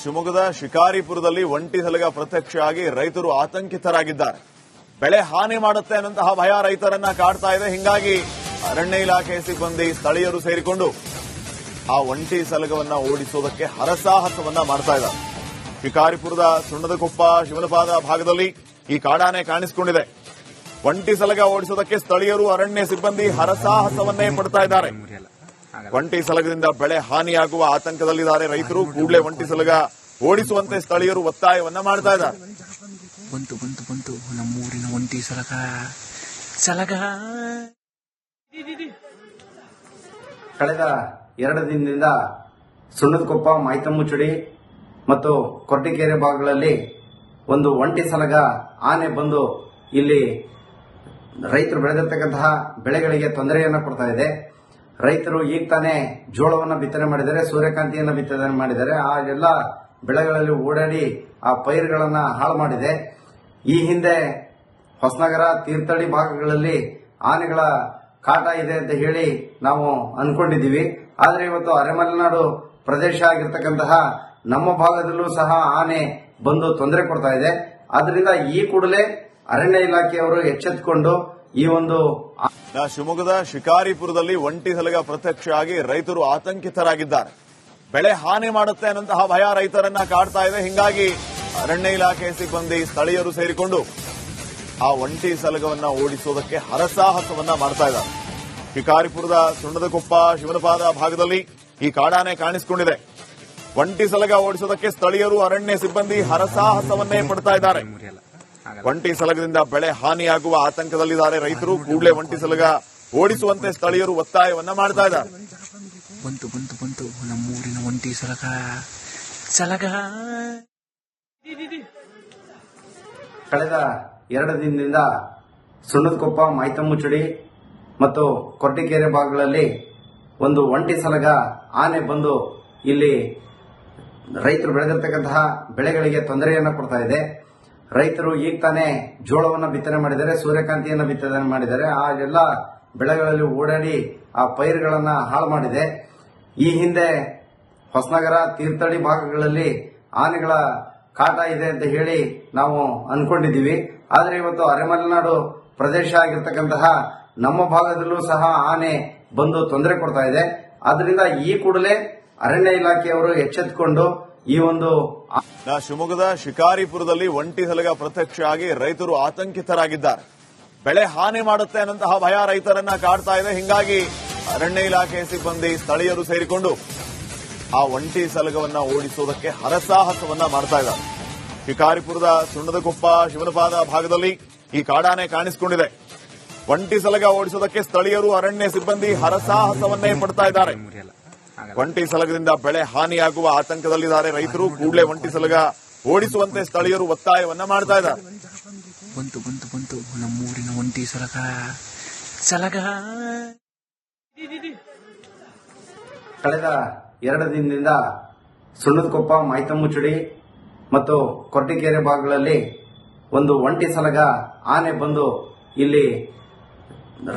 ಶಿವಮೊಗ್ಗದ ಶಿಕಾರಿಪುರದಲ್ಲಿ ಒಂಟಿ ಸಲಗ ಪ್ರತ್ಯಕ್ಷ ಆಗಿ ರೈತರು ಆತಂಕಿತರಾಗಿದ್ದಾರೆ. ಬೆಳೆ ಹಾನಿ ಮಾಡುತ್ತೆ ಅನ್ನುವಂತಹ ಭಯ ರೈತರನ್ನ ಕಾಡ್ತಾ ಇದೆ. ಹಿಂಗಾಗಿ ಅರಣ್ಯ ಇಲಾಖೆ ಸಿಬ್ಬಂದಿ ಸ್ಥಳೀಯರು ಸೇರಿಕೊಂಡು ಆ ಒಂಟಿ ಸಲಗವನ್ನ ಓಡಿಸೋದಕ್ಕೆ ಹರಸಾಹಸವನ್ನ ಮಾಡ್ತಾ ಇದ್ದಾರೆ. ಶಿಕಾರಿಪುರದ ಸುಣ್ಣದಕೊಪ್ಪ ಶಿವನಪಾದ ಭಾಗದಲ್ಲಿ ಈ ಕಾಡಾನೆ ಕಾಣಿಸಿಕೊಂಡಿದೆ. ಒಂಟಿ ಸಲಗ ಓಡಿಸೋದಕ್ಕೆ ಸ್ಥಳೀಯರು ಅರಣ್ಯ ಸಿಬ್ಬಂದಿ ಹರಸಾಹಸವನ್ನೇ ಪಡ್ತಾ ಇದ್ದಾರೆ. ಒಂಟಿ ಸಲಗದಿಂದ ಬೆಳೆ ಹಾನಿಯಾಗುವ ಆತಂಕದಲ್ಲಿದ್ದಾರೆ ರೈತರು. ಕೂಡಲೇ ಒಂಟಿ ಸಲಗ ಓಡಿಸುವಂತೆ ಸ್ಥಳೀಯರು ಒತ್ತಾಯವನ್ನ ಮಾಡ್ತಾ ಇದ್ದಾರೆ. ಬಂತು ಬಂತು ಬಂತು ನಮ್ಮೂರಿನ ಒಂಟಿ ಸಲಗ ಕಳೆದ 2 ದಿನದಿಂದ ಸುಣ್ಣದಕೊಪ್ಪ ಮಾಯ್ತಮ್ಮುಚುಡಿ ಮತ್ತು ಕೊರಟಗೆರೆ ಭಾಗಗಳಲ್ಲಿ ಒಂದು ಒಂಟಿ ಸಲಗ ಆನೆ ಬಂದು ಇಲ್ಲಿ ರೈತರು ಬೆಳೆದಿರ್ತಕ್ಕಂತಹ ಬೆಳೆಗಳಿಗೆ ತೊಂದರೆಯನ್ನು ಕೊಡ್ತಾ ಇದೆ. ರೈತರು ಈಗ ತಾನೇ ಜೋಳವನ್ನು ಬಿತ್ತನೆ ಮಾಡಿದ್ದಾರೆ, ಸೂರ್ಯಕಾಂತಿಯನ್ನು ಬಿತ್ತನೆ ಮಾಡಿದ್ದಾರೆ. ಆ ಎಲ್ಲ ಬೆಳೆಗಳಲ್ಲಿ ಓಡಾಡಿ ಆ ಪೈರುಗಳನ್ನ ಹಾಳು ಮಾಡಿದೆ. ಈ ಹಿಂದೆ ಹೊಸನಗರ ತೀರ್ಥಹಳ್ಳಿ ಭಾಗಗಳಲ್ಲಿ ಆನೆಗಳ ಕಾಟ ಇದೆ ಅಂತ ಹೇಳಿ ನಾವು ಅನ್ಕೊಂಡಿದ್ದೀವಿ. ಆದ್ರೆ ಇವತ್ತು ಅರೆಮಲೆನಾಡು ಪ್ರದೇಶ ಆಗಿರ್ತಕ್ಕಂತಹ ನಮ್ಮ ಭಾಗದಲ್ಲೂ ಸಹ ಆನೆ ಬಂದು ತೊಂದರೆ ಕೊಡ್ತಾ ಇದೆ. ಆದ್ರಿಂದ ಈ ಕೂಡಲೇ ಅರಣ್ಯ ಇಲಾಖೆಯವರು ಎಚ್ಚೆತ್ತುಕೊಂಡು ಈ ಒಂದು ಶಿವಮೊಗ್ಗದ ಶಿಕಾರಿಪುರದಲ್ಲಿ ಒಂಟಿ ಸಲಗ ಪ್ರತ್ಯಕ್ಷ ಆಗಿ ರೈತರು ಆತಂಕಿತರಾಗಿದ್ದಾರೆ. ಬೆಳೆ ಹಾನಿ ಮಾಡುತ್ತೆ ಅನ್ನುವಂತಹ ಭಯ ರೈತರನ್ನ ಕಾಡ್ತಾ ಇದೆ. ಹಿಂಗಾಗಿ ಅರಣ್ಯ ಇಲಾಖೆ ಸಿಬ್ಬಂದಿ ಸ್ಥಳೀಯರು ಸೇರಿಕೊಂಡು ಆ ಒಂಟಿ ಸಲಗವನ್ನ ಓಡಿಸೋದಕ್ಕೆ ಹರಸಾಹಸವನ್ನ ಮಾಡ್ತಾ ಇದ್ದಾರೆ. ಶಿಕಾರಿಪುರದ ಸುಣ್ಣದಕೊಪ್ಪ ಶಿವನಪಾದ ಭಾಗದಲ್ಲಿ ಈ ಕಾಡಾನೆ ಕಾಣಿಸಿಕೊಂಡಿದೆ. ಒಂಟಿ ಸಲಗ ಓಡಿಸೋದಕ್ಕೆ ಸ್ಥಳೀಯರು ಅರಣ್ಯ ಸಿಬ್ಬಂದಿ ಹರಸಾಹಸವನ್ನೇ ಪಡ್ತಾ ಇದ್ದಾರೆ. ಒಂಟಿ ಸಲಗದಿಂದ ಬೆಳೆ ಹಾನಿಯಾಗುವ ಆತಂಕದಲ್ಲಿದ್ದಾರೆ ರೈತರು. ಕೂಡಲೇ ಒಂಟಿ ಸಲಗ ಓಡಿಸುವಂತೆ ಸ್ಥಳೀಯರು ಒತ್ತಾಯವನ್ನ ಮಾಡ್ತಾ ಇದ್ದಾರೆ. ಬಂತು ಬಂತು ಬಂತು ನಮ್ಮೂರಿನ ಒಂಟಿ ಸಲಗ ಕಳೆದ 2 ದಿನದಿಂದ ಸುಣ್ಣದಕೊಪ್ಪ ಮಾಯ್ತಮ್ಮುಚುಡಿ ಮತ್ತು ಕೊರಟಗೆರೆ ಭಾಗಗಳಲ್ಲಿ ಒಂದು ಒಂಟಿ ಸಲಗ ಆನೆ ಬಂದು ಇಲ್ಲಿ ರೈತರು ಬೆಳೆದಿರ್ತಕ್ಕಂತಹ ಬೆಳೆಗಳಿಗೆ ತೊಂದರೆಯನ್ನು ಕೊಡ್ತಾ ಇದೆ. ರೈತರು ಈಗ ತಾನೇ ಜೋಳವನ್ನು ಬಿತ್ತನೆ ಮಾಡಿದ್ದಾರೆ, ಸೂರ್ಯಕಾಂತಿಯನ್ನು ಬಿತ್ತನೆ ಮಾಡಿದ್ದಾರೆ. ಆ ಎಲ್ಲ ಬೆಳೆಗಳಲ್ಲಿ ಓಡಾಡಿ ಆ ಪೈರುಗಳನ್ನ ಹಾಳು ಮಾಡಿದೆ. ಈ ಹಿಂದೆ ಹೊಸನಗರ ತೀರ್ಥಹಳ್ಳಿ ಭಾಗಗಳಲ್ಲಿ ಆನೆಗಳ ಕಾಟ ಇದೆ ಅಂತ ಹೇಳಿ ನಾವು ಅನ್ಕೊಂಡಿದ್ದೀವಿ. ಆದ್ರೆ ಇವತ್ತು ಅರೆಮಲೆನಾಡು ಪ್ರದೇಶ ಆಗಿರ್ತಕ್ಕಂತಹ ನಮ್ಮ ಭಾಗದಲ್ಲೂ ಸಹ ಆನೆ ಬಂದು ತೊಂದರೆ ಕೊಡ್ತಾ ಇದೆ. ಆದ್ರಿಂದ ಈ ಕೂಡಲೇ ಅರಣ್ಯ ಇಲಾಖೆಯವರು ಎಚ್ಚೆತ್ತುಕೊಂಡು ಈ ಒಂದು ಶಿವಮೊಗ್ಗದ ಶಿಕಾರಿಪುರದಲ್ಲಿ ಒಂಟಿ ಸಲಗ ಪ್ರತ್ಯಕ್ಷ ಆಗಿ ರೈತರು ಆತಂಕಿತರಾಗಿದ್ದಾರೆ. ಬೆಳೆ ಹಾನಿ ಮಾಡುತ್ತೆ ಅನ್ನುವಂತಹ ಭಯ ರೈತರನ್ನ ಕಾಡ್ತಾ ಇದೆ. ಹಿಂಗಾಗಿ ಅರಣ್ಯ ಇಲಾಖೆ ಸಿಬ್ಬಂದಿ ಸ್ಥಳೀಯರು ಸೇರಿಕೊಂಡು ಆ ಒಂಟಿ ಸಲಗವನ್ನ ಓಡಿಸೋದಕ್ಕೆ ಹರಸಾಹಸವನ್ನ ಮಾಡ್ತಾ ಇದ್ದಾರೆ. ಶಿಕಾರಿಪುರದ ಸುಣ್ಣದಕೊಪ್ಪ ಶಿವನಪಾದ ಭಾಗದಲ್ಲಿ ಈ ಕಾಡಾನೆ ಕಾಣಿಸಿಕೊಂಡಿದೆ. ಒಂಟಿ ಸಲಗ ಓಡಿಸೋದಕ್ಕೆ ಸ್ಥಳೀಯರು ಅರಣ್ಯ ಸಿಬ್ಬಂದಿ ಹರಸಾಹಸವನ್ನೇ ಪಡ್ತಾ ಇದ್ದಾರೆ. ಒಂಟಿ ಸಲಗದಿಂದ ಬೆಳೆ ಹಾನಿಯಾಗುವ ಆತಂಕದಲ್ಲಿದ್ದಾರೆ ರೈತರು. ಕೂಡಲೇ ಒಂಟಿ ಸಲಗ ಓಡಿಸುವಂತೆ ಸ್ಥಳೀಯರು ಒತ್ತಾಯವನ್ನ ಮಾಡ್ತಾ ಇದ್ದಾರೆ. ಬಂತು ಬಂತು ಬಂತು ನಮ್ಮೂರಿನ ಒಂಟಿ ಸಲಗ ಕಳೆದ 2 ದಿನದಿಂದ ಸುಣ್ಣದಕೊಪ್ಪ ಮಾಯ್ತಮ್ಮುಚುಡಿ ಮತ್ತು ಕೊರಟಗೆರೆ ಭಾಗಗಳಲ್ಲಿ ಒಂದು ಒಂಟಿ ಸಲಗ ಆನೆ ಬಂದು ಇಲ್ಲಿ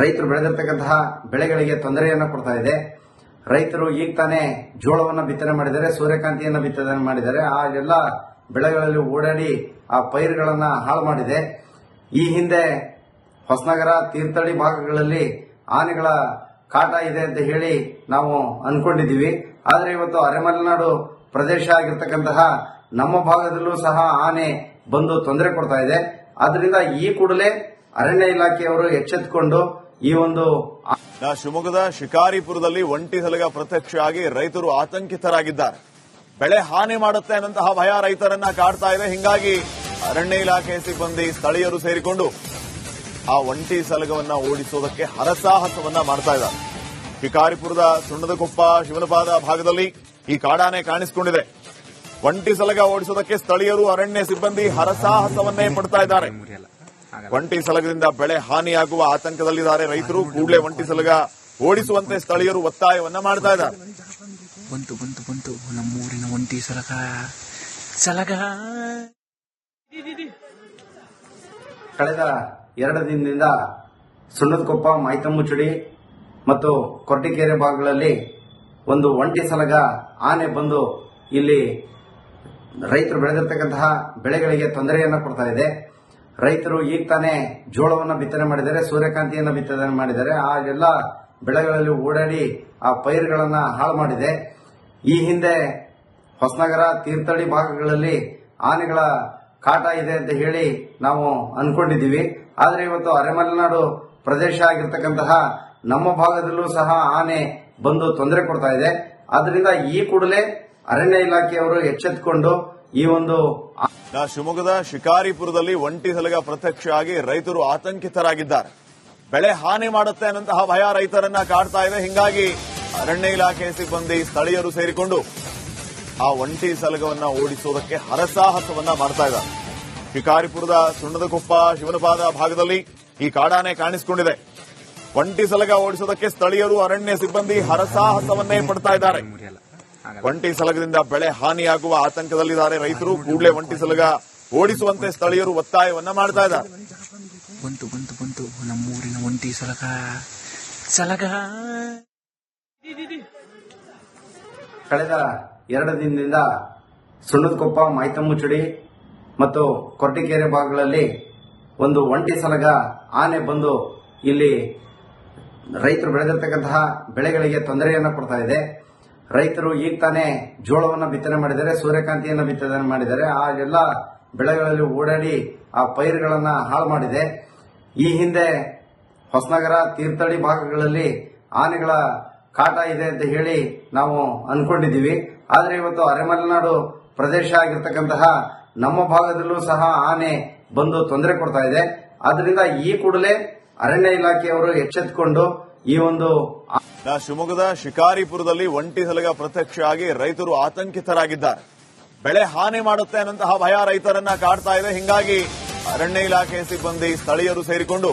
ರೈತರು ಬೆಳೆದಿರ್ತಕ್ಕಂತಹ ಬೆಳೆಗಳಿಗೆ ತೊಂದರೆಯನ್ನು ಕೊಡ್ತಾ ಇದೆ. ರೈತರು ಈಗ ತಾನೇ ಜೋಳವನ್ನು ಬಿತ್ತನೆ ಮಾಡಿದ್ದಾರೆ, ಸೂರ್ಯಕಾಂತಿಯನ್ನು ಬಿತ್ತನೆ ಮಾಡಿದ್ದಾರೆ. ಆ ಎಲ್ಲ ಬೆಳೆಗಳಲ್ಲಿ ಓಡಾಡಿ ಆ ಪೈರುಗಳನ್ನ ಹಾಳು ಮಾಡಿದೆ. ಈ ಹಿಂದೆ ಹೊಸನಗರ ತೀರ್ಥಹಳ್ಳಿ ಭಾಗಗಳಲ್ಲಿ ಆನೆಗಳ ಕಾಟ ಇದೆ ಅಂತ ಹೇಳಿ ನಾವು ಅನ್ಕೊಂಡಿದ್ದೀವಿ. ಆದ್ರೆ ಇವತ್ತು ಅರೆಮಲೆನಾಡು ಪ್ರದೇಶ ಆಗಿರ್ತಕ್ಕಂತಹ ನಮ್ಮ ಭಾಗದಲ್ಲೂ ಸಹ ಆನೆ ಬಂದು ತೊಂದರೆ ಕೊಡ್ತಾ ಇದೆ. ಆದ್ರಿಂದ ಈ ಕೂಡಲೇ ಅರಣ್ಯ ಇಲಾಖೆಯವರು ಎಚ್ಚೆತ್ತುಕೊಂಡು ಈ ಒಂದು ಶಿವಮೊಗ್ಗದ ಶಿಕಾರಿಪುರದಲ್ಲಿ ಒಂಟಿ ಸಲಗ ಪ್ರತ್ಯಕ್ಷ ಆಗಿ ರೈತರು ಆತಂಕಿತರಾಗಿದ್ದಾರೆ. ಬೆಳೆ ಹಾನಿ ಮಾಡುತ್ತೆ ಅನ್ನುವಂತಹ ಭಯ ರೈತರನ್ನ ಕಾಡ್ತಾ ಇದೆ. ಹಿಂಗಾಗಿ ಅರಣ್ಯ ಇಲಾಖೆ ಸಿಬ್ಬಂದಿ ಸ್ಥಳೀಯರು ಸೇರಿಕೊಂಡು ಆ ಒಂಟಿ ಸಲಗವನ್ನ ಓಡಿಸೋದಕ್ಕೆ ಹರಸಾಹಸವನ್ನ ಮಾಡ್ತಾ ಇದ್ದಾರೆ. ಶಿಕಾರಿಪುರದ ಸುಣ್ಣದಕೊಪ್ಪ ಶಿವನಪಾದ ಭಾಗದಲ್ಲಿ ಈ ಕಾಡಾನೆ ಕಾಣಿಸಿಕೊಂಡಿದೆ. ಒಂಟಿ ಸಲಗ ಓಡಿಸೋದಕ್ಕೆ ಸ್ಥಳೀಯರು ಅರಣ್ಯ ಸಿಬ್ಬಂದಿ ಹರಸಾಹಸವನ್ನೇ ಪಡ್ತಾ ಇದ್ದಾರೆ. ಒಂಟಿ ಸಲಗದಿಂದ ಬೆಳೆ ಹಾನಿಯಾಗುವ ಆತಂಕದಲ್ಲಿದ್ದಾರೆ ರೈತರು. ಕೂಡಲೇ ಒಂಟಿ ಸಲಗ ಓಡಿಸುವಂತೆ ಸ್ಥಳೀಯರು ಒತ್ತಾಯವನ್ನ ಮಾಡ್ತಾ ಇದ್ದಾರೆ. ಬಂತು ಬಂತು ಬಂತು ನಮ್ಮೂರಿನ ಒಂಟಿ ಸಲಗ ಕಳೆದ 2 ದಿನದಿಂದ ಸುಣ್ಣದಕೊಪ್ಪ ಮಾಯ್ತಮ್ಮುಚುಡಿ ಮತ್ತು ಕೊರಟಗೆರೆ ಭಾಗಗಳಲ್ಲಿ ಒಂದು ಒಂಟಿ ಸಲಗ ಆನೆ ಬಂದು ಇಲ್ಲಿ ರೈತರು ಬೆಳೆದಿರ್ತಕ್ಕಂತಹ ಬೆಳೆಗಳಿಗೆ ತೊಂದರೆಯನ್ನ ಕೊಡ್ತಾ ಇದೆ. ರೈತರು ಈಗ ತಾನೇ ಜೋಳವನ್ನ ಬಿತ್ತನೆ ಮಾಡಿದ್ದಾರೆ, ಸೂರ್ಯಕಾಂತಿಯನ್ನ ಬಿತ್ತನೆ ಮಾಡಿದ್ದಾರೆ. ಆ ಎಲ್ಲ ಬೆಳೆಗಳಲ್ಲಿ ಓಡಾಡಿ ಆ ಪೈರುಗಳನ್ನ ಹಾಳು ಮಾಡಿದೆ. ಈ ಹಿಂದೆ ಹೊಸನಗರ, ತೀರ್ಥಹಳ್ಳಿ ಭಾಗಗಳಲ್ಲಿ ಆನೆಗಳ ಕಾಟ ಇದೆ ಅಂತ ಹೇಳಿ ನಾವು ಅನ್ಕೊಂಡಿದ್ದೀವಿ. ಆದ್ರೆ ಇವತ್ತು ಅರೆಮಲೆನಾಡು ಪ್ರದೇಶ ಆಗಿರ್ತಕ್ಕಂತಹ ನಮ್ಮ ಭಾಗದಲ್ಲೂ ಸಹ ಆನೆ ಬಂದು ತೊಂದರೆ ಕೊಡ್ತಾ ಇದೆ. ಆದ್ರಿಂದ ಈ ಕೂಡಲೇ ಅರಣ್ಯ ಇಲಾಖೆಯವರು ಎಚ್ಚೆತ್ತುಕೊಂಡು ಈ ಒಂದು ಶಿವಮೊಗ್ಗದ ಶಿಕಾರಿಪುರದಲ್ಲಿ ಒಂಟಿ ಸಲಗ ಪ್ರತ್ಯಕ್ಷ ಆಗಿ ರೈತರು ಆತಂಕಿತರಾಗಿದ್ದಾರೆ. ಬೆಳೆ ಹಾನಿ ಮಾಡುತ್ತೆ ಅನ್ನಂತಹ ಭಯ ರೈತರನ್ನ ಕಾಡ್ತಾ ಇದೆ. ಹಿಂಗಾಗಿ ಅರಣ್ಯ ಇಲಾಖೆ ಸಿಬ್ಬಂದಿ, ಸ್ಥಳೀಯರು ಸೇರಿಕೊಂಡು ಆ ಒಂಟಿ ಸಲಗವನ್ನ ಓಡಿಸೋದಕ್ಕೆ ಹರಸಾಹಸವನ್ನ ಮಾಡ್ತಾ ಇದ್ದಾರೆ. ಶಿಕಾರಿಪುರದ ಸುಣ್ಣದಕೊಪ್ಪ, ಶಿವನಪಾದ ಭಾಗದಲ್ಲಿ ಈ ಕಾಡಾನೆ ಕಾಣಿಸಿಕೊಂಡಿದೆ. ಒಂಟಿ ಸಲಗ ಓಡಿಸೋದಕ್ಕೆ ಸ್ಥಳೀಯರು, ಅರಣ್ಯ ಸಿಬ್ಬಂದಿ ಹರಸಾಹಸವನ್ನೇ ಪಡ್ತಾ ಇದ್ದಾರೆ. ಒಂಟಿ ಸಲಗದಿಂದ ಬೆಳೆ ಹಾನಿಯಾಗುವ ಆತಂಕದಲ್ಲಿದ್ದಾರೆ ರೈತರು. ಕೂಡಲೇ ಒಂಟಿ ಸಲಗ ಓಡಿಸುವಂತೆ ಸ್ಥಳೀಯರು ಒತ್ತಾಯವನ್ನ ಮಾಡ್ತಾ ಇದ್ದಾರೆ. ಬಂತು ಬಂತು ಬಂತು ನಮ್ಮೂರಿನ ಒಂಟಿ ಸಲಗ ಕಳೆದ 2 ದಿನದಿಂದ ಸುಣ್ಣದಕೊಪ್ಪ, ಮಾಯ್ತಮ್ಮುಚುಡಿ ಮತ್ತು ಕೊರಟಗೆರೆ ಭಾಗಗಳಲ್ಲಿ ಒಂದು ಒಂಟಿ ಸಲಗ ಆನೆ ಬಂದು ಇಲ್ಲಿ ರೈತರು ಬೆಳೆದಿರ್ತಕ್ಕಂತಹ ಬೆಳೆಗಳಿಗೆ ತೊಂದರೆಯನ್ನ ಕೊಡ್ತಾ ಇದೆ. ರೈತರು ಈಗ ತಾನೇ ಜೋಳವನ್ನ ಬಿತ್ತನೆ ಮಾಡಿದ್ದಾರೆ, ಸೂರ್ಯಕಾಂತಿಯನ್ನ ಬಿತ್ತನೆ ಮಾಡಿದ್ದಾರೆ. ಆ ಎಲ್ಲ ಬೆಳೆಗಳಲ್ಲಿ ಓಡಾಡಿ ಆ ಪೈರುಗಳನ್ನ ಹಾಳು ಮಾಡಿದೆ. ಈ ಹಿಂದೆ ಹೊಸನಗರ, ತೀರ್ಥಹಳ್ಳಿ ಭಾಗಗಳಲ್ಲಿ ಆನೆಗಳ ಕಾಟ ಇದೆ ಅಂತ ಹೇಳಿ ನಾವು ಅನ್ಕೊಂಡಿದ್ದೀವಿ. ಆದ್ರೆ ಇವತ್ತು ಅರೆಮಲೆನಾಡು ಪ್ರದೇಶ ಆಗಿರ್ತಕ್ಕಂತಹ ನಮ್ಮ ಭಾಗದಲ್ಲೂ ಸಹ ಆನೆ ಬಂದು ತೊಂದರೆ ಕೊಡ್ತಾ ಇದೆ. ಆದ್ರಿಂದ ಈ ಕೂಡಲೇ ಅರಣ್ಯ ಇಲಾಖೆಯವರು ಎಚ್ಚೆತ್ತುಕೊಂಡು ಈ ಒಂದು ಶಿವಮೊಗ್ಗದ ಶಿಕಾರಿಪುರದಲ್ಲಿ ಒಂಟಿ ಸಲಗ ಪ್ರತ್ಯಕ್ಷ ಆಗಿ ರೈತರು ಆತಂಕಿತರಾಗಿದ್ದಾರೆ. ಬೆಳೆ ಹಾನಿ ಮಾಡುತ್ತೆ ಅನ್ನಂತಹ ಭಯ ರೈತರನ್ನ ಕಾಡ್ತಾ ಇದೆ. ಹಿಂಗಾಗಿ ಅರಣ್ಯ ಇಲಾಖೆ ಸಿಬ್ಬಂದಿ, ಸ್ಥಳೀಯರು ಸೇರಿಕೊಂಡು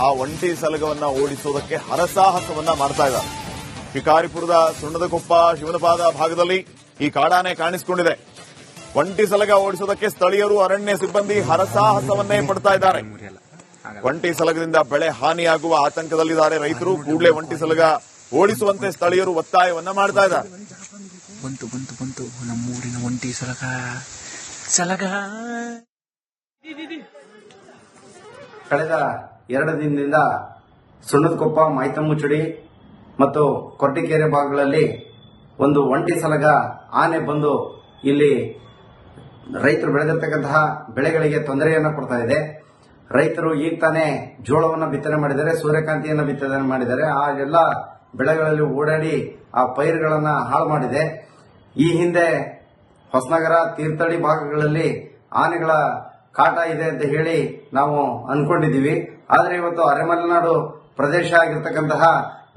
ಆ ಒಂಟಿ ಸಲಗವನ್ನ ಓಡಿಸೋದಕ್ಕೆ ಹರಸಾಹಸವನ್ನ ಮಾಡ್ತಾ ಇದ್ದಾರೆ. ಶಿಕಾರಿಪುರದ ಸುಣ್ಣದಕೊಪ್ಪ, ಶಿವನಪಾದ ಭಾಗದಲ್ಲಿ ಈ ಕಾಡಾನೆ ಕಾಣಿಸಿಕೊಂಡಿದೆ. ಒಂಟಿ ಸಲಗ ಓಡಿಸೋದಕ್ಕೆ ಸ್ಥಳೀಯರು, ಅರಣ್ಯ ಸಿಬ್ಬಂದಿ ಹರಸಾಹಸವನ್ನೇ ಪಡ್ತಾ ಇದ್ದಾರೆ. ಒಂಟಿ ಸಲಗದಿಂದ ಬೆಳೆ ಹಾನಿಯಾಗುವ ಆತಂಕದಲ್ಲಿದ್ದಾರೆ ರೈತರು. ಕೂಡಲೇ ಒಂಟಿ ಸಲಗ ಓಡಿಸುವಂತೆ ಸ್ಥಳೀಯರು ಒತ್ತಾಯವನ್ನ ಮಾಡ್ತಾ ಇದ್ದಾರೆ. ಬಂತು ಬಂತು ಬಂತು ನಮ್ಮೂರಿನ ಒಂಟಿ ಸಲಗ ಕಳೆದ 2 ದಿನದಿಂದ ಸುಣ್ಣದಕೊಪ್ಪ, ಮಾಯ್ತಮ್ಮುಚುಡಿ ಮತ್ತು ಕೊರಟಗೆರೆ ಭಾಗಗಳಲ್ಲಿ ಒಂದು ಒಂಟಿ ಸಲಗ ಆನೆ ಬಂದು ಇಲ್ಲಿ ರೈತರು ಬೆಳೆದಿರ್ತಕ್ಕಂತಹ ಬೆಳೆಗಳಿಗೆ ತೊಂದರೆಯನ್ನ ಕೊಡ್ತಾ ಇದೆ. ರೈತರು ಈಗ ತಾನೇ ಜೋಳವನ್ನ ಬಿತ್ತನೆ ಮಾಡಿದ್ದಾರೆ, ಸೂರ್ಯಕಾಂತಿಯನ್ನ ಬಿತ್ತನೆ ಮಾಡಿದ್ದಾರೆ. ಆ ಎಲ್ಲ ಬೆಳೆಗಳಲ್ಲಿ ಓಡಾಡಿ ಆ ಪೈರುಗಳನ್ನ ಹಾಳು ಮಾಡಿದೆ. ಈ ಹಿಂದೆ ಹೊಸನಗರ, ತೀರ್ಥಹಳ್ಳಿ ಭಾಗಗಳಲ್ಲಿ ಆನೆಗಳ ಕಾಟ ಇದೆ ಅಂತ ಹೇಳಿ ನಾವು ಅನ್ಕೊಂಡಿದ್ದೀವಿ. ಆದ್ರೆ ಇವತ್ತು ಅರೆಮಲೆನಾಡು ಪ್ರದೇಶ ಆಗಿರ್ತಕ್ಕಂತಹ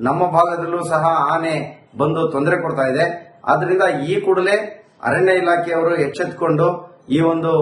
ನಮ್ಮ ಭಾಗದಲ್ಲೂ ಸಹ ಆನೆ ಬಂದು ತೊಂದರೆ ಕೊಡ್ತಾ ಇದೆ. ಆದ್ರಿಂದ ಈ ಕೂಡಲೇ ಅರಣ್ಯ ಇಲಾಖೆಯವರು ಎಚ್ಚೆತ್ತುಕೊಂಡು ಈ ಒಂದು